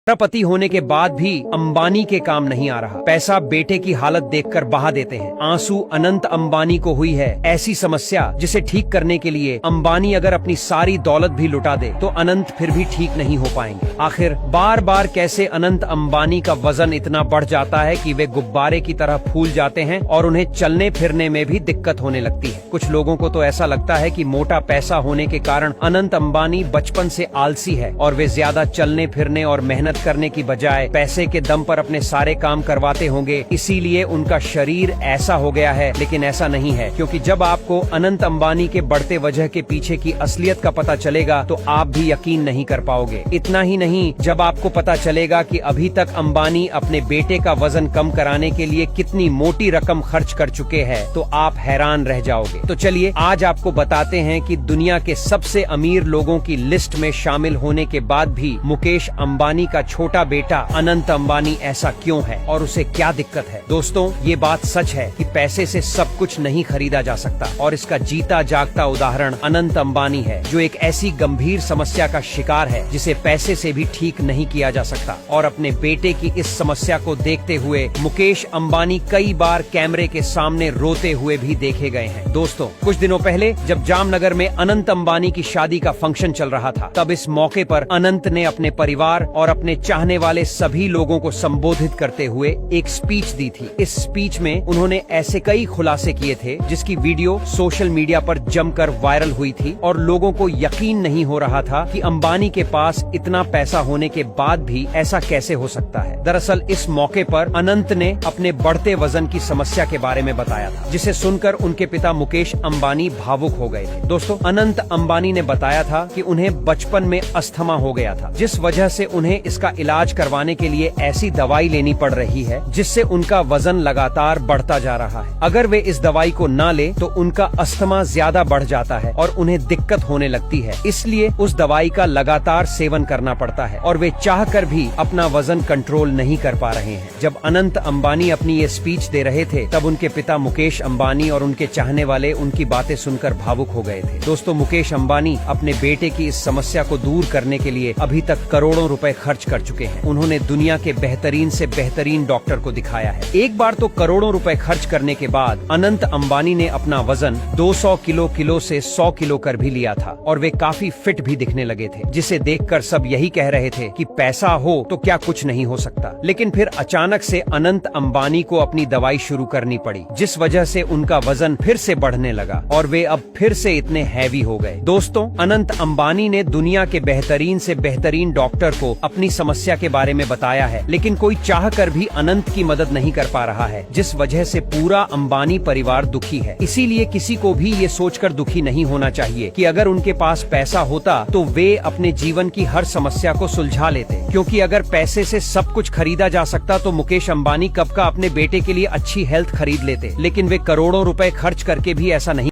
पति होने के बाद भी अंबानी के काम नहीं आ रहा। पैसा बेटे की हालत देखकर बहा देते हैं। आंसू अनंत अंबानी को हुई है ऐसी समस्या जिसे ठीक करने के लिए अंबानी अगर अपनी सारी दौलत भी लुटा दे तो अनंत फिर भी ठीक नहीं हो पाएंगे। आखिर बार बार कैसे अनंत अंबानी का वजन इतना बढ़ जाता है कि वे गुब्बारे की तरह फूल जाते हैं और उन्हें चलने फिरने में भी दिक्कत होने लगती है। कुछ लोगों को तो ऐसा लगता है कि मोटा पैसा होने के कारण अनंत अंबानी बचपन से आलसी है और वे ज्यादा चलने फिरने और मेहनत करने की बजाय पैसे के दम पर अपने सारे काम करवाते होंगे, इसीलिए उनका शरीर ऐसा हो गया है। लेकिन ऐसा नहीं है, क्योंकि जब आपको अनंत अंबानी के बढ़ते वजह के पीछे की असलियत का पता चलेगा तो आप भी यकीन नहीं कर पाओगे। इतना ही नहीं, जब आपको पता चलेगा कि अभी तक अंबानी अपने बेटे का वजन कम कराने के लिए कितनी मोटी रकम खर्च कर चुके हैं तो आप हैरान रह जाओगे। तो चलिए आज आपको बताते हैं कि दुनिया के सबसे अमीर लोगों की लिस्ट में शामिल होने के बाद भी मुकेश अंबानी का छोटा बेटा अनंत अंबानी ऐसा क्यों है और उसे क्या दिक्कत है। दोस्तों, ये बात सच है कि पैसे से सब कुछ नहीं खरीदा जा सकता और इसका जीता जागता उदाहरण अनंत अंबानी है, जो एक ऐसी गंभीर समस्या का शिकार है जिसे पैसे से भी ठीक नहीं किया जा सकता। और अपने बेटे की इस समस्या को देखते हुए मुकेश अंबानी कई बार कैमरे के सामने रोते हुए भी देखे गए हैं। दोस्तों, कुछ दिनों पहले जब जामनगर में अनंत अंबानी की शादी का फंक्शन चल रहा था, तब इस मौके पर अनंत ने अपने परिवार और अपने चाहने वाले सभी लोगों को संबोधित करते हुए एक स्पीच दी थी। इस स्पीच में उन्होंने ऐसे कई खुलासे किए थे जिसकी वीडियो सोशल मीडिया पर जमकर वायरल हुई थी और लोगों को यकीन नहीं हो रहा था कि अंबानी के पास इतना पैसा होने के बाद भी ऐसा कैसे हो सकता है। दरअसल इस मौके पर अनंत ने अपने बढ़ते वजन की समस्या के बारे में बताया था, जिसे सुनकर उनके पिता मुकेश अंबानी भावुक हो गए थे। दोस्तों, अनंत अंबानी ने बताया था कि उन्हें बचपन में अस्थमा हो गया था, जिस वजह से उन्हें इसका इलाज करवाने के लिए ऐसी दवाई लेनी पड़ रही है जिससे उनका वजन लगातार बढ़ता जा रहा है। अगर वे इस दवाई को न ले तो उनका अस्थमा ज्यादा बढ़ जाता है और उन्हें दिक्कत होने लगती है, इसलिए उस दवाई का लगातार सेवन करना पड़ता है और वे चाहकर भी अपना वजन कंट्रोल नहीं कर पा रहे हैं। जब अनंत अंबानी अपनी ये स्पीच दे रहे थे तब उनके पिता मुकेश अंबानी और उनके चाहने वाले उनकी बातें सुनकर भावुक हो गए थे। दोस्तों, मुकेश अंबानी अपने बेटे की इस समस्या को दूर करने के लिए अभी तक करोड़ों रुपए खर्च कर चुके हैं। उन्होंने दुनिया के बेहतरीन से बेहतरीन डॉक्टर को दिखाया है। एक बार तो करोड़ों रुपए खर्च करने के बाद अनंत अंबानी ने अपना वजन 200 किलो से 100 किलो कर भी लिया था और वे काफी फिट भी दिखने लगे थे, जिसे देखकर सब यही कह रहे थे कि पैसा हो तो क्या कुछ नहीं हो सकता। लेकिन फिर अचानक से अनंत अंबानी को अपनी दवाई शुरू करनी पड़ी, जिस वजह से उनका वजन फिर से बढ़ने लगा और वे अब फिर से इतने हैवी हो गए। दोस्तों, अनंत अंबानी ने दुनिया के बेहतरीन से बेहतरीन डॉक्टर को अपनी समस्या के बारे में बताया है, लेकिन कोई चाह कर भी अनंत की मदद नहीं कर पा रहा है, जिस वजह से पूरा अंबानी परिवार दुखी है। इसीलिए किसी को भी ये सोचकर दुखी नहीं होना चाहिए कि अगर उनके पास पैसा होता तो वे अपने जीवन की हर समस्या को सुलझा लेते, क्योंकि अगर पैसे से सब कुछ खरीदा जा सकता तो मुकेश अंबानी कब का अपने बेटे के लिए अच्छी हेल्थ खरीद लेते। लेकिन वे करोड़ों रुपए खर्च करके भी ऐसा नहीं